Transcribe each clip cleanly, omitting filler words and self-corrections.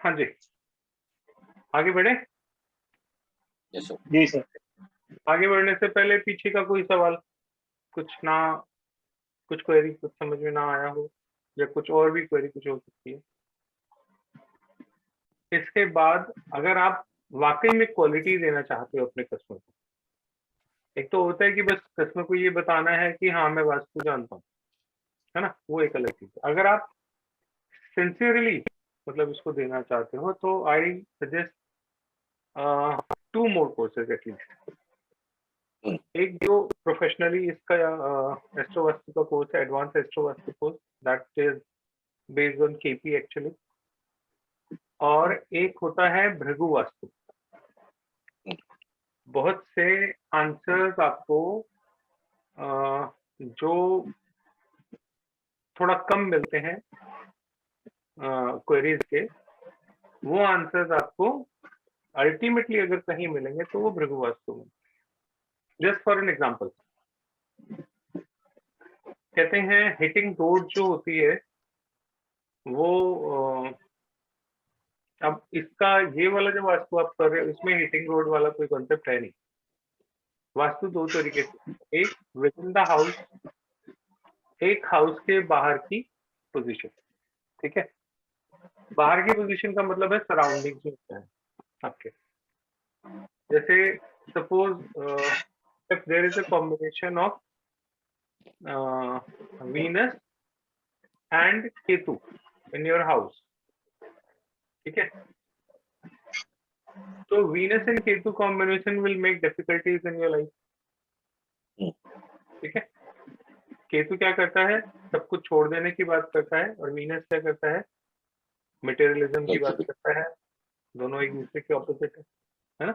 हाँ जी, आगे बढ़े। Yes sir. जी सर। आगे बढ़ने से पहले पीछे का कोई सवाल, कुछ क्वेरी कुछ समझ में ना आया हो, या कुछ और भी क्वेरी कुछ हो सकती है। इसके बाद अगर आप वाकई में क्वालिटी देना चाहते हो अपने कस्टमर को, एक तो होता है कि बस कस्टमर को ये बताना है कि हाँ मैं वास्तु जानता हूँ, है ना, वो एक अलग चीज है। अगर आप सिंसियरली मतलब इसको देना चाहते हो तो I suggest 2 more courses at least. एक जो प्रोफेशनली इसका एस्ट्रो वास्तु का कोर्स है, advance astro vastu course, that is based on KP actually, और एक होता है भृगु वास्तु। बहुत से आंसर्स आपको जो थोड़ा कम मिलते हैं क्वेरीज के, वो आंसर्स आपको अल्टीमेटली अगर कहीं मिलेंगे तो वो भृगु वास्तु में। जस्ट फॉर एन एग्जांपल, कहते हैं हिटिंग रोड जो होती है वो अब इसका ये वाला जो वास्तु आप कर रहे हो इसमें हिटिंग रोड वाला कोई कॉन्सेप्ट है नहीं। वास्तु 2 तरीके से, एक विद इन द हाउस, एक हाउस के बाहर की पोजीशन। ठीक है, बाहर की पोजीशन का मतलब है सराउंडिंग जो होता है आपके। जैसे suppose if there is a combination of Venus and Ketu in your house, ठीक है, तो Venus and Ketu combination will make difficulties in your life. ठीक है, केतु क्या करता है, सब कुछ छोड़ देने की बात करता है, और वीनस क्या करता है, मटेरियलिज्म की बात करता है। दोनों एक दूसरे के ऑपोजिट है ना,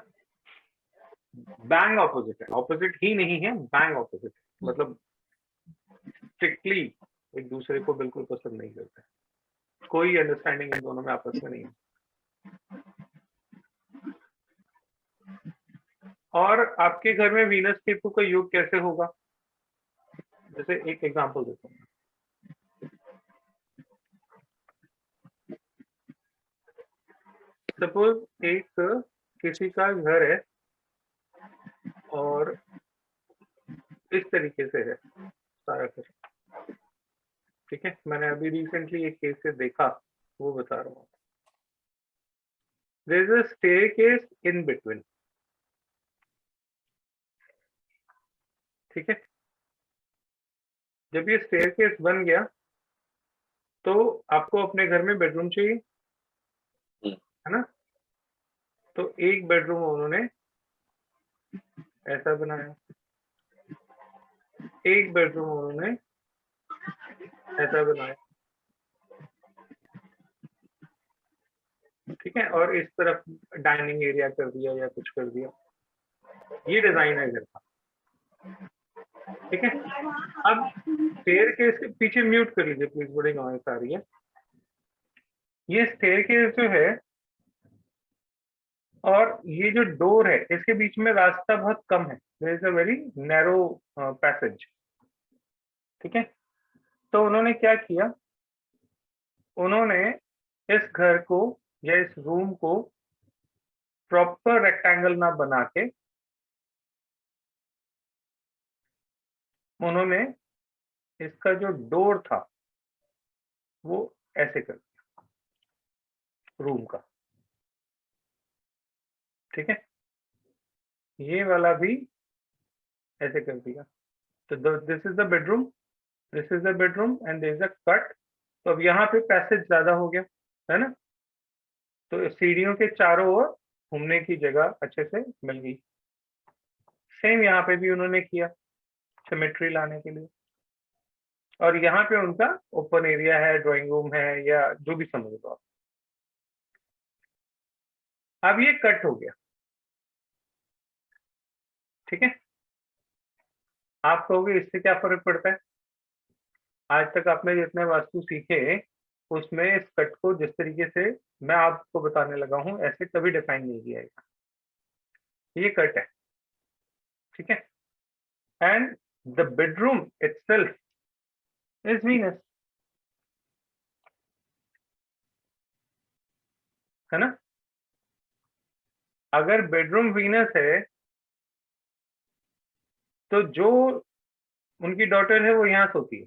बैंग ऑपोजिट है, ऑपोजिट ही नहीं है, बैंग ऑपोजिट, मतलब स्ट्रिक्टली एक दूसरे को बिल्कुल पसंद नहीं करते, कोई अंडरस्टैंडिंग इन दोनों में आपस में नहीं है। और आपके घर में वीनस केतु का योग कैसे होगा, जैसे एक एग्जांपल देता हूँ। सपोज एक किसी का घर है और इस तरीके से है सारा घर, ठीक है, मैंने अभी रिसेंटली एक केस से देखा, वो बता रहा हूँ। There is a staircase in between, ठीक है, जब ये स्टेयरकेस बन गया तो आपको अपने घर में बेडरूम चाहिए, है ना, तो एक बेडरूम उन्होंने ऐसा बनाया, एक बेडरूम उन्होंने ऐसा बनाया, ठीक है, और इस तरफ डाइनिंग एरिया कर दिया या कुछ कर दिया। ये डिजाइन है घर का, ठीक है। अब स्टेयरकेस के पीछे म्यूट कर लीजिए प्लीज, बड़ी नॉइस आ रही है। ये स्टेयरकेस जो है और ये जो डोर है, इसके बीच में रास्ता बहुत कम है, there is a very narrow passage, ठीक है। तो उन्होंने क्या किया, उन्होंने इस घर को या इस रूम को प्रॉपर रेक्टेंगल ना बना के उन्होंने इसका जो डोर था वो ऐसे कर दिया रूम का, ठीक है, ये वाला भी ऐसे कर दिया। तो this is the bedroom, this is the bedroom and this is a cut. तो अब यहाँ पे पैसेज ज्यादा हो गया, है ना, तो सीढ़ियों के चारों ओर घूमने की जगह अच्छे से मिल गई। सेम यहाँ पे भी उन्होंने किया सिमेट्री लाने के लिए, और यहाँ पे उनका ओपन एरिया है, ड्राइंग रूम है, या जो भी समझ लो आप। अब ये कट हो गया, ठीक है। आप कहोगे इससे क्या फर्क पड़ता है, आज तक आपने जितने वास्तु सीखे उसमें इस कट को जिस तरीके से मैं आपको बताने लगा हूं ऐसे कभी डिफाइन नहीं किया है। ये कट है, ठीक है, and the bedroom itself is Venus. है ना। अगर बेडरूम वीनस है तो जो उनकी डॉटर है वो यहाँ सोती है,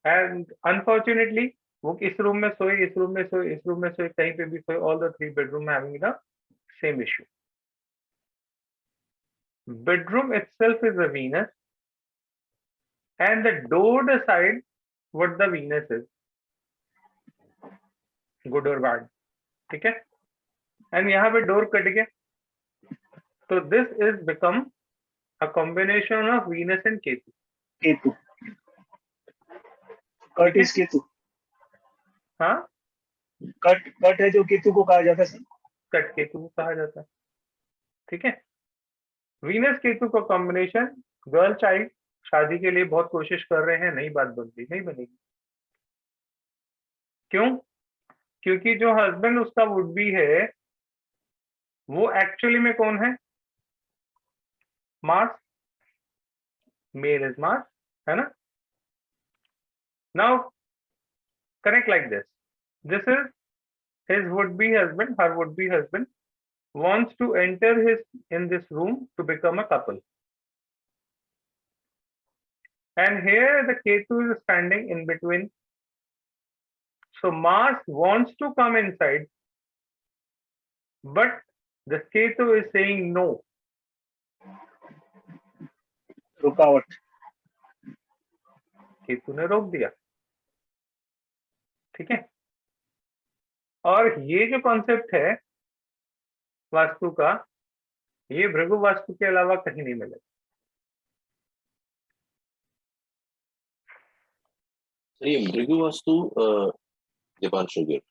एंड अनफॉर्चुनेटली वो इस रूम में सोए, इस रूम में सोए, इस रूम में सोए, कहीं पे भी सोए, all the 3 bedroom having the same issue. Bedroom itself is a Venus, and the door decides what the Venus is, good or bad. ठीक है, एंड यहाँ पे डोर कट गया, तो this is become a combination of Venus and Ketu. Ketu, cut is Ketu. हाँ, cut है जो केतु को कहा जाता है सर. कट केतु को कहा जाता है. ठीक है, वीनस केतु का कॉम्बिनेशन, गर्ल चाइल्ड शादी के लिए बहुत कोशिश कर रहे हैं, नहीं बात बनती, नहीं बनेगी. क्यों? क्योंकि जो हस्बैंड उसका वुड बी है वो एक्चुअली में कौन है? मार्स. मेल इज मार्स, है ना. Now correct like this. This is his would-be husband, her would-be husband wants to enter in this room to become a couple, and here the Ketu is standing in between. So Mars wants to come inside, but the Ketu is saying no. रुकावट, केतु ने रोक दिया. ठीक है, और ये जो concept है वास्तु का, ये भृगु वास्तु के अलावा कहीं नहीं मिलेगा. सर ये भृगु वास्तु दीपांशु गेट,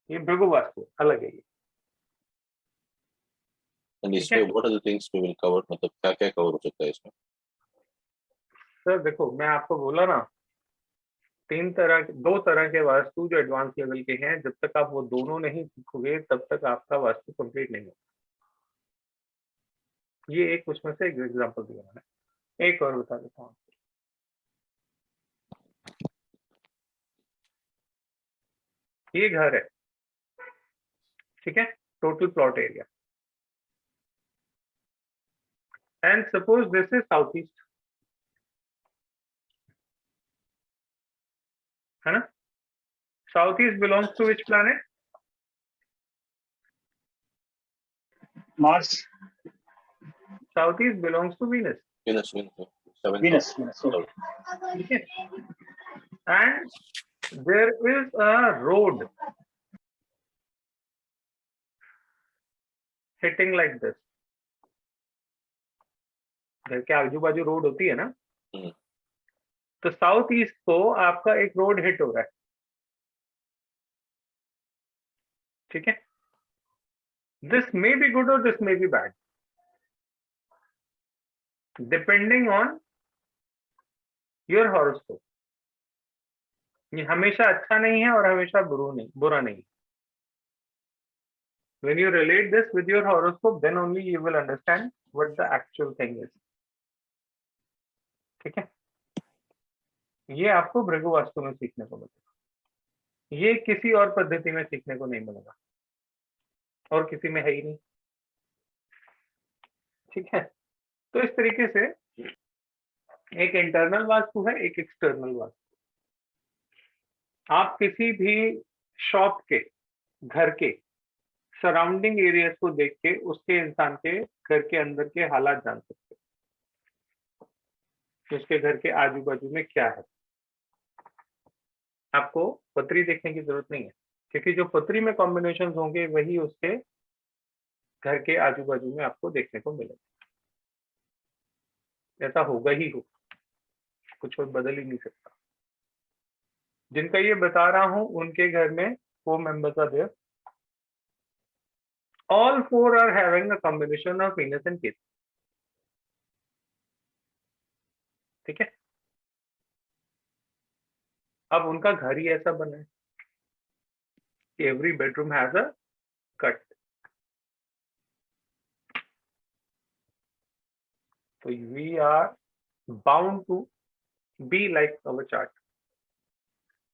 ये भृगु वास्तु अलग है. ये एंड इसमें what are the things we will cover, मतलब क्या क्या कवर हो सकता है इसमें? सर देखो, मैं आपको बोला ना, दो तरह के वास्तु जो एडवांस लेवल के हैं, जब तक आप वो दोनों नहीं सीखोगे तब तक आपका वास्तु कंप्लीट नहीं होगा. ये एक उसमें से एक एग्जांपल दिया मैंने. एक और बता देता हूँ. ये घर है, ठीक है, total plot area, and suppose this is south east, है ना. South east belongs to which planet? Mars. South east belongs to Venus. Venus, Venus. Okay. ठीक है, and there is a road hitting like this. घर के आजू बाजू road होती है ना, तो साउथ ईस्ट को आपका एक रोड हिट हो रहा है. ठीक है, दिस मे बी गुड और this may be bad, depending on your horoscope. ये हमेशा अच्छा नहीं है और हमेशा बुरा नहीं. When you relate this with your horoscope, then only you will understand what the actual thing is. ठीक है, ये आपको भृगु वास्तु में सीखने को मिलेगा. ये किसी और पद्धति में सीखने को नहीं मिलेगा, और किसी में है ही नहीं. ठीक है, तो इस तरीके से एक इंटरनल वास्तु है, एक एक्सटर्नल वास्तु. आप किसी भी शॉप के, घर के सराउंडिंग एरियाज को देख के उसके इंसान के घर के अंदर के हालात जान सकते हो, उसके घर के आजू बाजू में क्या है. आपको पत्री देखने की जरूरत नहीं है, क्योंकि जो पत्री में कॉम्बिनेशन होंगे वही उसके घर के आजू बाजू में आपको देखने को मिलेगा. ऐसा होगा ही हो, कुछ और बदल ही नहीं सकता. जिनका ये बता रहा हूं उनके घर में 4 members are there. All 4 are having a combination of Venus and Ketu. ठीक है, अब उनका घर ही ऐसा बना है कि every bedroom has a cut. तो we are bound to be like our chart.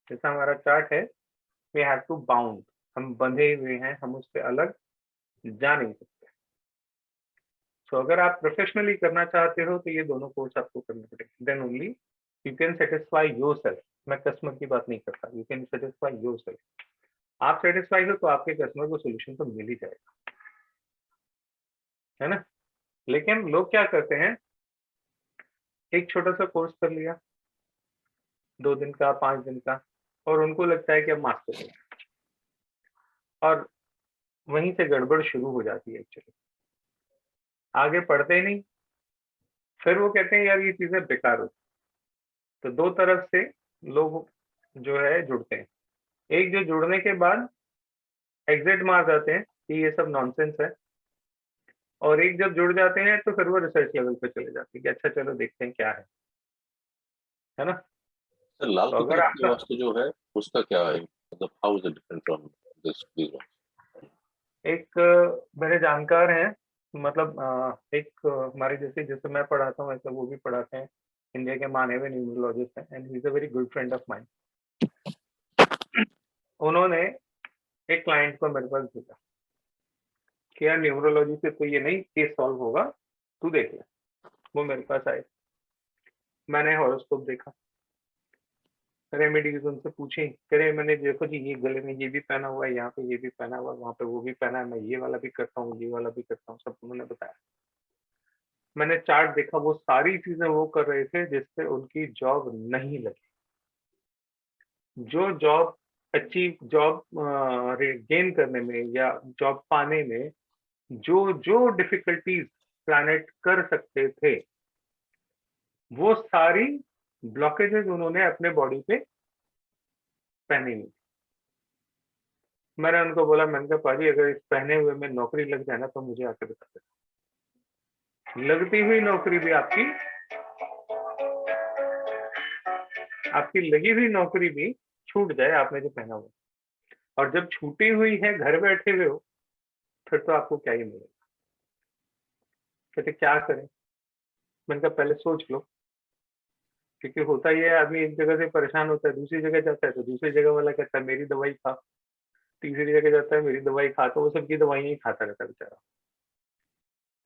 जैसा हमारा चार्ट है, वी हैव टू बाउंड हम बंधे हुए हैं, हम उससे अलग जा नहीं सकते। तो अगर आप प्रोफेशनली करना चाहते हो तो ये दोनों कोर्स आपको करने पड़ेंगे, then only you can satisfy yourself. मैं कस्टमर की बात नहीं करता, यू कैन सेटिस्फाई योरसेल्फ। आप सेटिस्फाई हो तो आपके कस्टमर को सोल्यूशन तो मिल ही जाएगा, है ना। लेकिन लोग क्या करते हैं, एक छोटा सा कोर्स कर लिया 2 दिन का 5 दिन का, और उनको लगता है कि अब मास्टर हो गया, और वहीं से गड़बड़ शुरू हो जाती है एक्चुअली। आगे पढ़ते ही नहीं, फिर वो कहते हैं यार ये चीजें बेकार होती। तो 2 तरफ से लोग जो है जुड़ते हैं। एक जो जुड़ने के बाद एग्जिट मार जाते हैं कि ये सब नॉनसेंस है, और एक जब जुड़ जाते हैं तो फिर वो रिसर्च लेवल पे चले जाते हैं कि अच्छा चलो देखते हैं क्या है ना। सर लाल तो की अगर तरफ की आपका वास्तु जो है उसका क्या है, मतलब how is it different from this these one? एक मेरे जानकार हैं, मतलब एक हमारे जैसे मैं पढ़ाता हूँ ऐसे वो भी पढ़ाते हैं, इंडिया के माने हुए न्यूमरोलॉजिस्ट हैं, and he is a very good friend of mine. उन्होंने एक क्लाइंट को मेरे पास भेजा कि यार न्यूमरोलॉजी से तो ये नहीं केस सॉल्व होगा, तू देख ले। वो मेरे पास आए, मैंने हॉरोस्कोप देखा, रेमेडीज उनसे पूछी, करे मैंने देखो जी ये गले में ये भी पहना हुआ है, यहाँ पे ये भी पहना हुआ है, वहाँ पे वो भी पहना है, मैं ये वाला भी करता हूँ, ये वाला भी करता हूँ, सब उन्होंने बताया। मैंने चार्ट देखा, वो सारी चीजें वो कर रहे थे जिससे उनकी जॉब नहीं लगी। जो जॉब अचीव जॉब गेन करने में या जॉब पाने में जो जो डिफिकल्टीज प्लैनेट कर सकते थे, वो सारी ब्लॉकेजेस उन्होंने अपने बॉडी पे पहनी हुई। मैंने उनको बोला, मैंने कहा पाजी अगर इस पहने हुए में नौकरी लग जाए ना तो मुझे आके बता देना। लगती हुई नौकरी भी आपकी लगी हुई नौकरी भी छूट जाए आपने जो पहना हुआ, और जब छूटी हुई है घर बैठे हुए हो, फिर तो आपको क्या ही मिलेगा। कहते क्या करें, मैंने कहा पहले सोच लो, क्योंकि होता ही है आदमी एक जगह से परेशान होता है, दूसरी जगह जाता है तो दूसरी जगह वाला कहता है मेरी दवाई खा, तीसरी जगह जाता है मेरी दवाई खा, तो वो सबकी दवाइयां ही खाता रहता है बेचारा।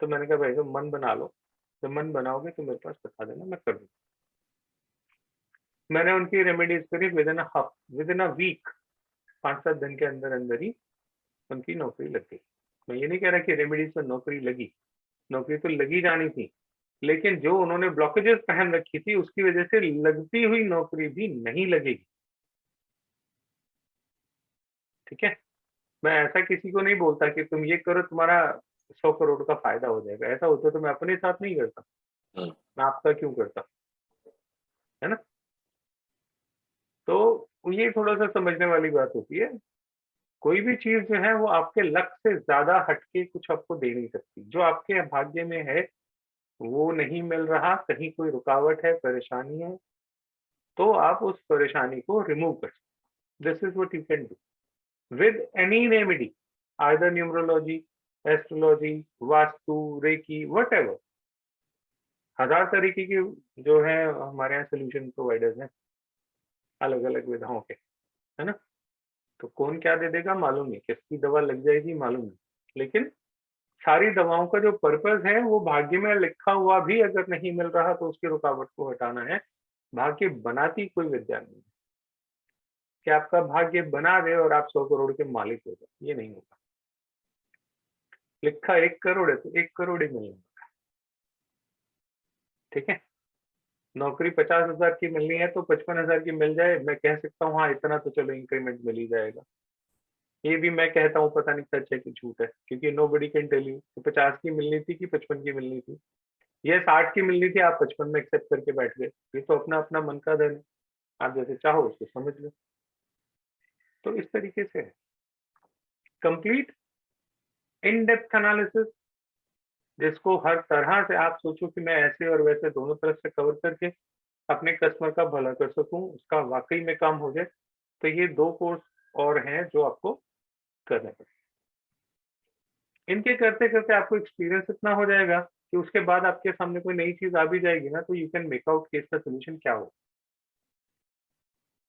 तो मैंने कहा भाई तो मन बना लो, जब मन बनाओगे तो मेरे पास बता देना, मैं कर दूंगा। मैंने उनकी रेमेडीज करी, विद इन अ वीक, 5-7 दिन के अंदर अंदर ही उनकी नौकरी लग गई। मैं ये नहीं कह रहा कि रेमेडीज से नौकरी लगी, नौकरी तो लगी जानी थी, लेकिन जो उन्होंने ब्लॉकेजेस पहन रखी थी उसकी वजह से लगती हुई नौकरी भी नहीं लगेगी। ठीक है, मैं ऐसा किसी को नहीं बोलता कि तुम ये करो तुम्हारा 100 करोड़ का फायदा हो जाएगा, ऐसा होता तो मैं अपने साथ नहीं करता, मैं आपका क्यों करता, है ना। तो ये थोड़ा सा समझने वाली बात होती है। कोई भी चीज जो है वो आपके लक से ज्यादा हटके कुछ आपको दे नहीं सकती। जो आपके भाग्य में है वो नहीं मिल रहा, कहीं कोई रुकावट है, परेशानी है, तो आप उस परेशानी को रिमूव कर सकते। This is what you can do with any remedy, either numerology, astrology, vastu, reiki, whatever. 1000 तरीके की जो है हमारे यहाँ सोल्यूशन प्रोवाइडर्स हैं, अलग अलग विधाओं के, है ना। तो कौन क्या दे देगा मालूम नहीं, किसकी दवा लग जाएगी मालूम नहीं, लेकिन सारी दवाओं का जो पर्पस है वो भाग्य में लिखा हुआ भी अगर नहीं मिल रहा तो उसकी रुकावट को हटाना है। भाग्य बनाती कोई विद्या नहीं है कि आपका भाग्य बना दे और आप 100 करोड़ के मालिक हो जाए, ये नहीं होगा। लिखा 1 करोड़ है तो 1 करोड़ ही मिलेगा। ठीक है, नौकरी 50,000 की मिलनी है तो 55,000 की मिल जाए, मैं कह सकता हूँ हाँ इतना तो चलो इंक्रीमेंट मिल ही जाएगा। ये भी मैं कहता हूँ, पता नहीं सच है कि झूठ है, क्योंकि nobody can tell you 50 की मिलनी थी कि 55 की मिलनी थी, ये 60 की मिलनी थी, आप 55 में एक्सेप्ट करके बैठ गए। ये तो अपना अपना मन का धन है, आप जैसे चाहो उसको समझ लो। तो इस तरीके से कंप्लीट इन डेप्थ एनालिसिस, जिसको हर तरह से आप सोचो कि मैं ऐसे और वैसे दोनों तरफ से कवर करके अपने कस्टमर का भला कर सकूं, उसका वाकई में काम हो जाए, तो ये 2 कोर्स और हैं जो आपको करने पड़ेंगे। इनके करते करते आपको एक्सपीरियंस इतना हो जाएगा कि उसके बाद आपके सामने कोई नई चीज आ भी जाएगी ना, तो यू कैन मेक आउट कि इसका सोल्यूशन क्या हो।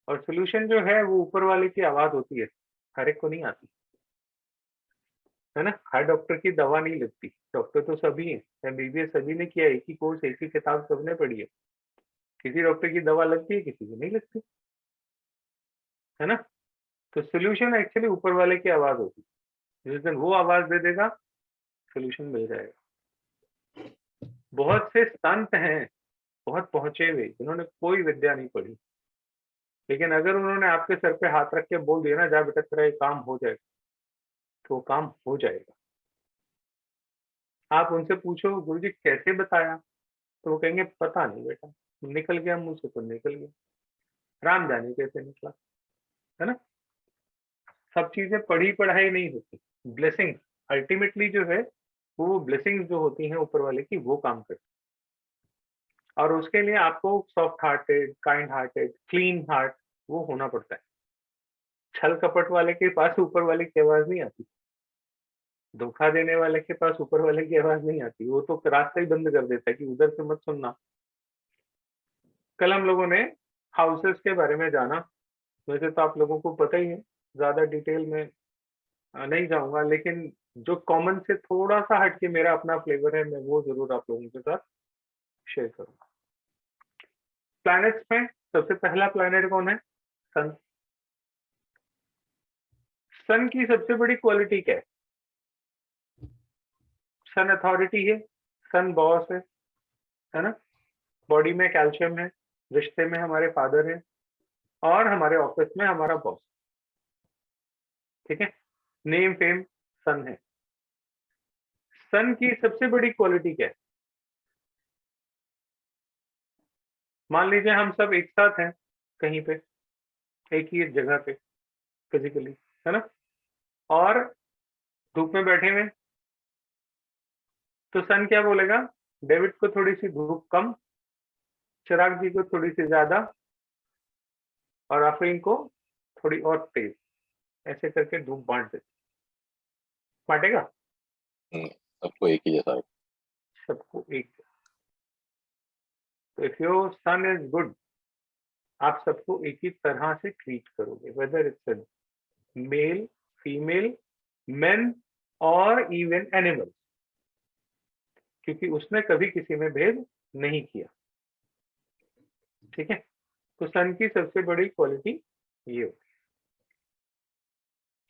और सोल्यूशन जो है वो ऊपर वाले की आवाज होती है, हर एक को नहीं आती है ना। हर डॉक्टर की दवा नहीं लगती, डॉक्टर तो सभी हैं, एमबीबीएस सभी ने किया, एक ही कोर्स, एक ही किताब सबने पढ़ी है। किसी डॉक्टर की दवा लगती है, किसी की नहीं लगती, है ना। तो सोल्यूशन एक्चुअली ऊपर वाले की आवाज होती है, जिस दिन वो आवाज दे देगा सोल्यूशन मिल जाएगा। बहुत से संत हैं, बहुत पहुंचे हुए, जिन्होंने कोई विद्या नहीं पढ़ी, लेकिन अगर उन्होंने आपके सर पे हाथ रख के बोल दिया ना, जा बेटा तेरा ये काम हो जाएगा, तो वो काम हो जाएगा। आप उनसे पूछो गुरुजी कैसे बताया, तो वो कहेंगे पता नहीं बेटा, निकल गया मुंह से तो निकल गया, राम जाने कैसे निकला, है ना। सब चीजें पढ़ी पढ़ाई नहीं होती, ब्लेसिंग अल्टीमेटली जो है वो ब्लेसिंग जो होती हैं ऊपर वाले की, वो काम करती है। और उसके लिए आपको soft hearted, kind hearted, clean heart वो होना पड़ता है। छल कपट वाले के पास ऊपर वाले की आवाज नहीं आती, धोखा देने वाले के पास ऊपर वाले की आवाज नहीं आती, वो तो रास्ता ही बंद कर देता है कि उधर से मत सुनना। कल हम लोगों ने हाउसेस के बारे में जाना, वैसे तो आप लोगों को पता ही है, ज्यादा डिटेल में नहीं जाऊंगा, लेकिन जो कॉमन से थोड़ा सा हट के मेरा अपना फ्लेवर है, मैं वो जरूर आप लोगों के साथ शेयर करूंगा। प्लैनेट्स में सबसे पहला प्लैनेट कौन है? सन। सन की सबसे बड़ी क्वालिटी क्या है? सन अथॉरिटी है, सन बॉस है ना। बॉडी में कैल्शियम है, रिश्ते में हमारे फादर है, और हमारे ऑफिस में हमारा बॉस, ठीक है। नेम फेम सन है। सन की सबसे बड़ी क्वालिटी क्या है? मान लीजिए हम सब एक साथ हैं कहीं पे, एक ही जगह पे फिजिकली, है ना, और धूप में बैठे हुए, तो सन क्या बोलेगा? डेविड को थोड़ी सी धूप कम, चिराग जी को थोड़ी सी ज्यादा, और आफरीन को थोड़ी और तेज, ऐसे करके धूप बांटेगा सबको एक ही जैसा है। सबको एक। तो if your son is good, आप सबको एक ही तरह से ट्रीट करोगे, whether it's male, female, men और इवन एनिमल, क्योंकि उसने कभी किसी में भेद नहीं किया, ठीक है। तो सन की सबसे बड़ी क्वालिटी ये होती है।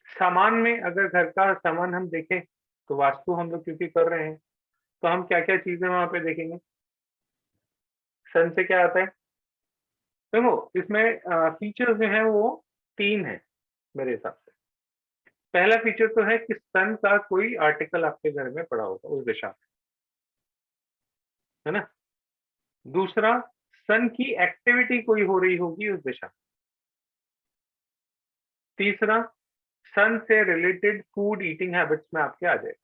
सामान में, अगर घर का सामान हम देखें, तो वास्तु हम लोग क्योंकि कर रहे हैं, तो हम क्या क्या चीजें वहां पे देखेंगे? सन से क्या आता है? देखो इसमें फीचर्स जो है वो 3 है मेरे हिसाब से। पहला फीचर तो है कि सन का कोई आर्टिकल आपके घर में पड़ा होगा उस दिशा में, है ना। दूसरा, सन की एक्टिविटी कोई हो रही होगी उस दिशा में। तीसरा, सन से रिलेटेड फूड ईटिंग हैबिट्स में आपके आ जाएगा।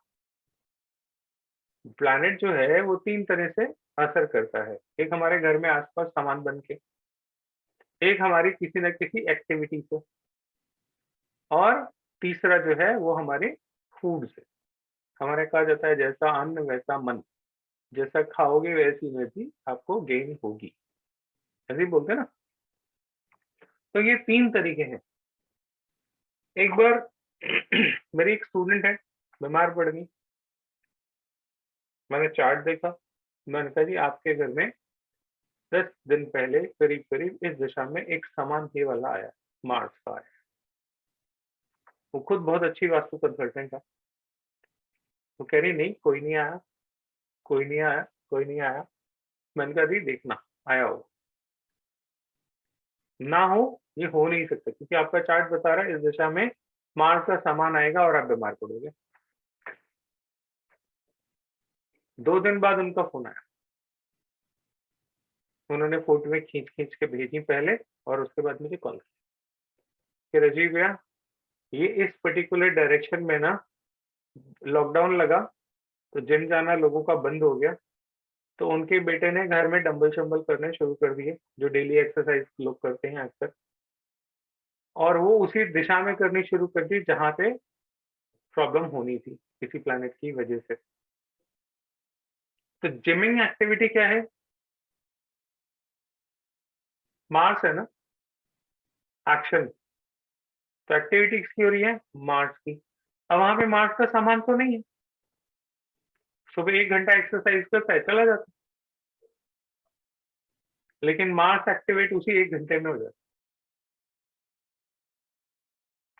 प्लैनेट जो है वो 3 तरह से असर करता है, एक हमारे घर में आसपास सामान बन के, एक हमारी किसी न किसी एक्टिविटी से, और तीसरा जो है वो हमारे फूड से। हमारे कहा जाता है जैसा अन्न वैसा मन, जैसा खाओगे वैसी एनर्जी आपको गेन होगी, ऐसे ही बोलते हैं ना। तो ये 3 तरीके हैं। एक बार मेरी एक स्टूडेंट है, बीमार पड़ गई, मैंने चार्ट देखा, मैंने कहा जी आपके घर में 10 दिन पहले करीब करीब इस दिशा में एक सामान ये वाला आया, मार्स का आया। वो खुद बहुत अच्छी वास्तु कंसल्टेंट है। वो कह रही नहीं कोई नहीं आया, कोई नहीं आया, कोई नहीं आया। मैंने कहा जी देखना आया हो ना हो, ये हो नहीं सकता, क्योंकि आपका चार्ट बता रहा है इस दिशा में मार्स का सामान आएगा और आप बीमार पड़ोगे। 2 दिन बाद उनका फोन आया, उन्होंने फोटो में खींच खींच के भेजी पहले, और उसके बाद मुझे कॉल किया कि राजीव भैया ये इस पर्टिकुलर डायरेक्शन में ना लॉकडाउन लगा, तो जिम जाना लोगों का बंद हो गया, तो उनके बेटे ने घर में डंबल शंबल करने शुरू कर दिए, जो डेली एक्सरसाइज लोग करते हैं अक्सर, और वो उसी दिशा में करनी शुरू कर दी जहां पे प्रॉब्लम होनी थी किसी प्लैनेट की वजह से। तो जिमिंग एक्टिविटी क्या है? मार्स है ना, एक्शन। तो एक्टिविटी किसकी हो रही है? मार्स की। अब वहां पे मार्स का सामान तो नहीं है, सुबह 1 घंटा एक्सरसाइज करता है, चला जाता है, लेकिन मार्स एक्टिवेट उसी 1 घंटे में हो जाता है,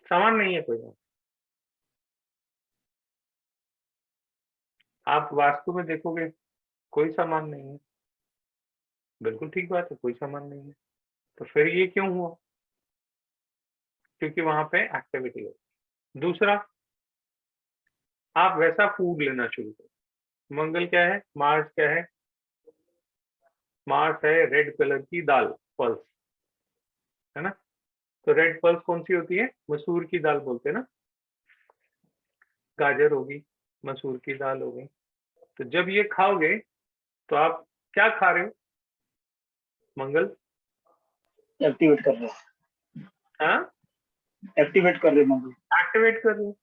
सामान नहीं है कोई। आप वास्तु में देखोगे कोई सामान नहीं है, बिल्कुल ठीक बात है, कोई सामान नहीं है। तो फिर ये क्यों हुआ? क्योंकि वहां पे एक्टिविटी है। दूसरा, आप वैसा फूड लेना शुरू करो। मंगल क्या है? मार्स क्या है? मार्स है रेड कलर की दाल, पल्स, है ना? तो रेड पल्स कौन सी होती है? मसूर की दाल बोलते हैं ना। गाजर होगी, मसूर की दाल होगी। तो जब ये खाओगे तो आप क्या खा रहे हो? मंगल, एक्टिवेट कर रहे हैं, हाँ, एक्टिवेट कर रहे हैं मंगल। एक्टिवेट कर रहे हो।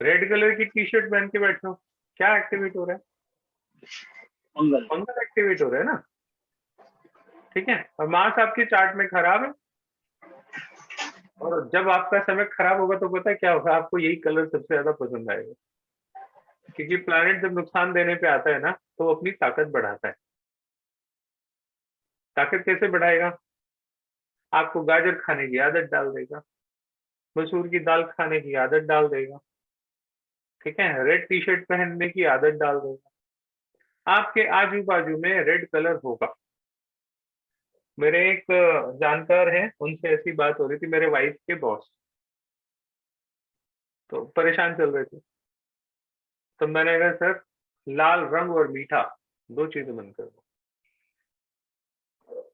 रेड कलर की टी शर्ट पहन के बैठे हो, क्या एक्टिवेट हो रहा है? मंगल। मंगल एक्टिवेट हो रहा है ना, ठीक है। और मार्स आपके चार्ट में खराब है, और जब आपका समय खराब होगा तो पता है क्या होगा? आपको यही कलर सबसे ज्यादा पसंद आएगा, क्योंकि प्लैनेट जब नुकसान देने पे आता है ना तो वो अपनी ताकत बढ़ाता है। ताकत कैसे बढ़ाएगा? आपको गाजर खाने की आदत डाल देगा, मसूर की दाल खाने की आदत डाल देगा, ठीक है, रेड टी शर्ट पहनने की आदत डाल देगा। आपके आजू बाजू में रेड कलर होगा। मेरे एक जानकार हैं, उनसे ऐसी बात हो रही थी, मेरे वाइफ के बॉस, तो परेशान चल रहे थे। तो मैंने कहा सर, लाल रंग और मीठा 2 चीजें बंद कर दो,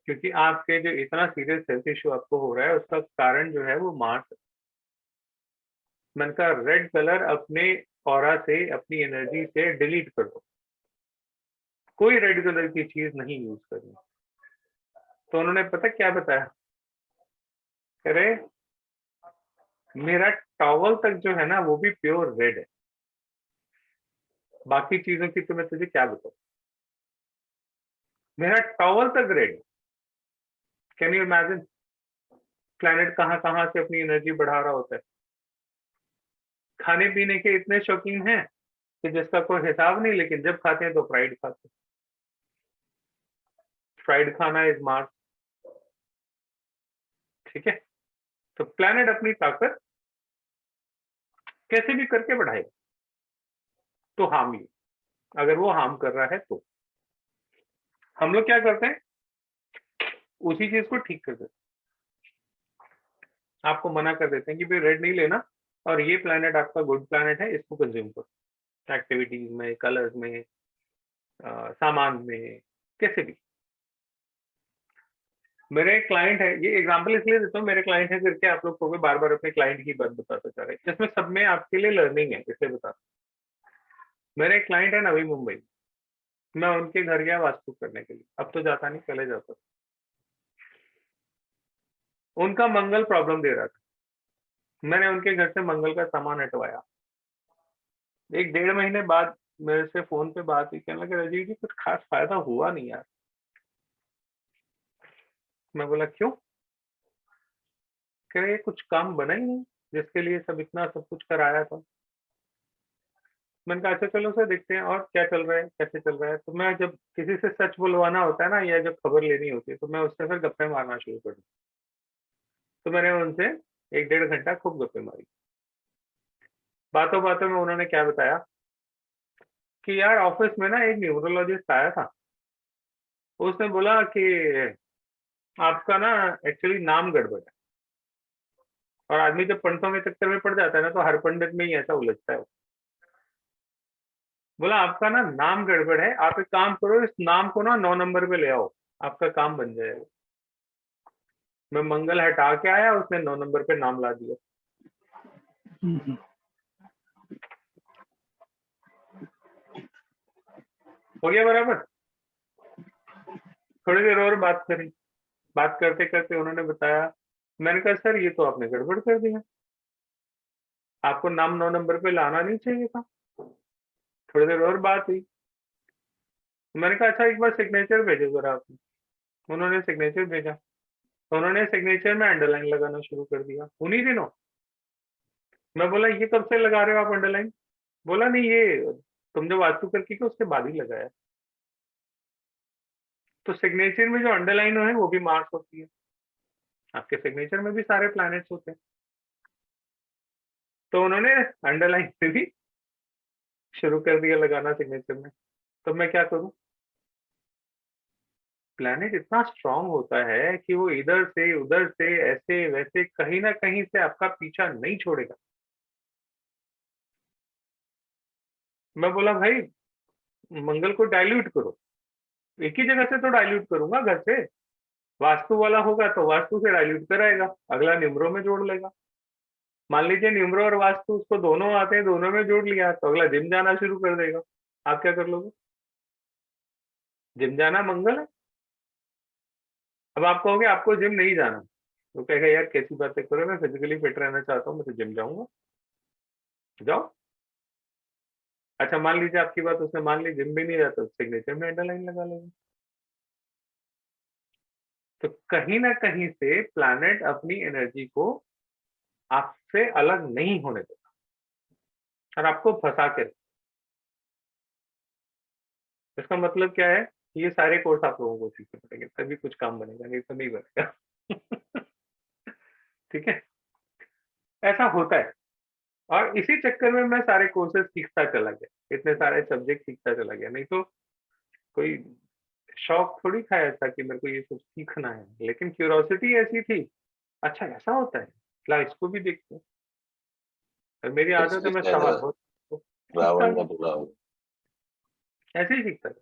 क्योंकि आपके जो इतना सीरियस हेल्थ इश्यू आपको हो रहा है उसका कारण जो है वो मार्स है। मैंने कहा रेड कलर अपने ऑरा से, अपनी एनर्जी से डिलीट कर दो, कोई रेड कलर की चीज नहीं यूज करनी। तो उन्होंने पता क्या बताया? अरे मेरा टॉवल तक जो है ना वो भी प्योर रेड है, बाकी चीजों की तो मैं तुझे क्या बताऊं, मेरा टॉवल तक red. Can you imagine? Planet कहाँ कहाँ से अपनी एनर्जी बढ़ा रहा होता है। खाने पीने के इतने शौकीन हैं कि जिसका कोई हिसाब नहीं, लेकिन जब खाते हैं तो फ्राइड खाते हैं। फ्राइड खाना इज मार्स, ठीक है। तो प्लैनेट अपनी ताकत कैसे भी करके बढ़ाएगा, तो हार्म यू, अगर वो हार्म कर रहा है तो हम लोग क्या करते हैं? उसी चीज को ठीक कर देते हैं, आपको मना कर देते हैं कि भाई रेड नहीं लेना, और ये प्लैनेट आपका गुड प्लैनेट है, इसको कंज्यूम करो एक्टिविटीज में, कलर्स में, सामान में, कैसे भी। मेरे क्लाइंट है, ये एग्जांपल इसलिए देता हूँ, मेरे क्लाइंट है करके आप लोग को बार बार अपने क्लाइंट की बात बताता जा रहा है, इसमें सब में आपके लिए लर्निंग है, इसलिए बता। मेरे एक क्लाइंट है नवी मुंबई, मैं उनके घर गया वास्तु करने के लिए, अब तो जाता नहीं, पहले जाता था। उनका मंगल प्रॉब्लम दे रहा था, मैंने उनके घर से मंगल का सामान हटवाया। 1-1.5 महीने बाद मेरे से फोन पे बात हुई, कहने लगे राजीव जी कुछ खास फायदा हुआ नहीं यार। मैं बोला क्यों? कह रहे कुछ काम बना ही नहीं जिसके लिए सब इतना सब कुछ कराया था। मैंने कहा अच्छा चलो सर देखते हैं और क्या चल रहा है, कैसे चल रहा है। तो मैं जब किसी से सच बुलवाना होता है ना, या जब खबर लेनी होती है, तो मैं उससे फिर गप्पे मारना शुरू कर दूं। तो मैंने उनसे 1-1.5 घंटा खूब गप्पे मारी। बातों बातों में उन्होंने क्या बताया कि यार ऑफिस में ना एक न्यूरोलॉजिस्ट आया था, उसने बोला कि आपका ना एक्चुअली नाम गड़बड़ है, और आदमी जब पंडितों के चक्कर में पड़ जाता है ना तो हर पंडित में ही ऐसा उलझता है। बोला आपका ना नाम गड़बड़ है, आप एक काम करो, इस नाम को ना 9 नंबर पे ले आओ, आपका काम बन जाएगा। मैं मंगल हटा के आया, उसने 9 नंबर पे नाम ला दिया। हो गया बराबर। थोड़ी देर और बात करी, बात करते करते उन्होंने बताया, मैंने कहा सर ये तो आपने गड़बड़ कर दिया, आपको नाम 9 नंबर पे लाना नहीं चाहिए था। थोड़ी देर और बात हुई, मैंने कहा अच्छा एक बार सिग्नेचर भेजो जरा आपने। उन्होंने सिग्नेचर भेजा, उन्होंने सिग्नेचर में अंडरलाइन लगाना शुरू कर दिया उन्हीं दिनों। मैं बोला ये कब से लगा रहे हो आप अंडरलाइन? बोला नहीं, ये तुम जो वास्तु करके के उसके बाद ही लगाया। तो सिग्नेचर में जो अंडरलाइन है वो भी मार्स होती है, आपके सिग्नेचर में भी सारे प्लैनेट्स होते हैं। तो उन्होंने अंडरलाइन से भी शुरू कर दिया लगाना सिग्नेचर में। तो मैं क्या करूं? प्लैनेट इतना स्ट्रांग होता है कि वो इधर से उधर से ऐसे वैसे कहीं ना कहीं से आपका पीछा नहीं छोड़ेगा। मैं बोला भाई मंगल को डाइल्यूट करो। एक ही जगह से तो डाइल्यूट करूंगा, घर से। वास्तु वाला होगा तो वास्तु से डाइल्यूट कराएगा, अगला न्यूमरो में जोड़ लेगा। मान लीजिए न्यूमरो और वास्तु उसको दोनों आते हैं, दोनों में जोड़ लिया तो अगला जिम जाना शुरू कर देगा। आप क्या कर लोगे? जिम जाना मंगल है। अब आप कहोगे आपको जिम नहीं जाना, तो कहेगा यार कैसी बातें करो, मैं फिजिकली फिट रहना चाहता हूँ, मैं तो जिम जाऊंगा। जाओ। अच्छा मान लीजिए आपकी बात उसने मान ली, जिम भी नहीं जाता, सिग्नेचर में अंडरलाइन लगा लेंगे। तो कहीं ना कहीं से प्लैनेट अपनी एनर्जी को आपसे अलग नहीं होने देता और आपको फंसा के रखता। इसका मतलब क्या है? ये सारे कोर्स आप लोगों को सीखने पड़ेंगे, तभी कुछ काम बनेगा, नहीं तो नहीं बनेगा। ठीक है, ऐसा होता है। और इसी चक्कर में मैं सारे कोर्सेज सीखता चला गया, इतने सारे सब्जेक्ट सीखता चला गया। नहीं तो कोई शौक थोड़ी था ऐसा कि मेरे को ये सब सीखना है, लेकिन क्यूरोसिटी ऐसी थी, अच्छा ऐसा होता है, ला इसको भी देखते हैं। और मेरी आदत है, मैं जैसे सवाल बहुत सीखता रावण ने गया, बोला ऐसे ही सीखता गया।